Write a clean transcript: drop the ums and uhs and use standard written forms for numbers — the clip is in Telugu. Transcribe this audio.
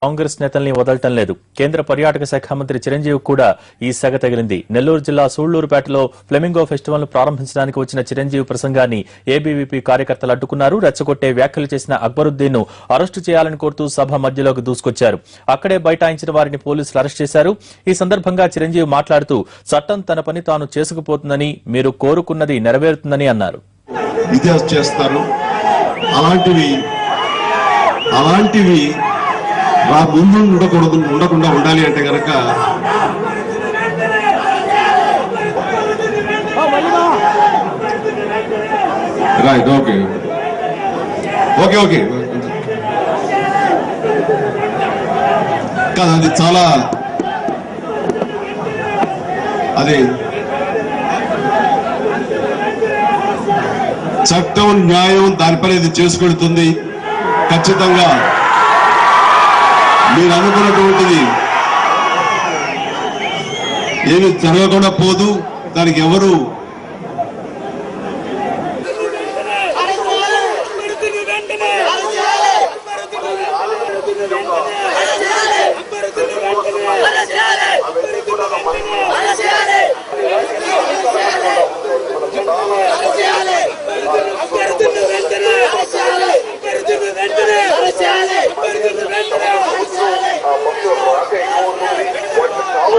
కాంగ్రెస్ నేతల్ని వదలటం లేదు. కేంద్ర పర్యాటక శాఖ మంత్రి చిరంజీవి కూడా ఈ సెగ తగిలింది. నెల్లూరు జిల్లా సూళ్లూరుపేటలో ఫ్లెమింగో ఫెస్టివల్ ను ప్రారంభించడానికి వచ్చిన చిరంజీవి ప్రసంగాన్ని ఏబీవీపీ కార్యకర్తలు అడ్డుకున్నారు. రెచ్చగొట్టే వ్యాఖ్యలు చేసిన అక్బరుద్దీన్ ను అరెస్టు చేయాలని కోరుతూ సభ మధ్యలోకి దూసుకొచ్చారు. అక్కడే బైఠాయించిన వారిని పోలీసులు అరెస్ట్ చేశారు. ఈ సందర్భంగా చిరంజీవి మాట్లాడుతూ చట్టం తన పని తాను చేసుకుపోతుందని, మీరు కోరుకున్నది నెరవేరుతుందని అన్నారు. అలాంటివి ముందు ఉండకుండా ఉండాలి అంటే కనుక రైట్. ఓకే ఓకే ఓకే కాదు, అది చాలా అది చట్టం న్యాయం దానిపై ఇది చేసుకెడుతుంది. ఖచ్చితంగా మీరు అనుకున్నటువంటిది ఏమి జరగకుండా పోదు. దానికి ఎవరు What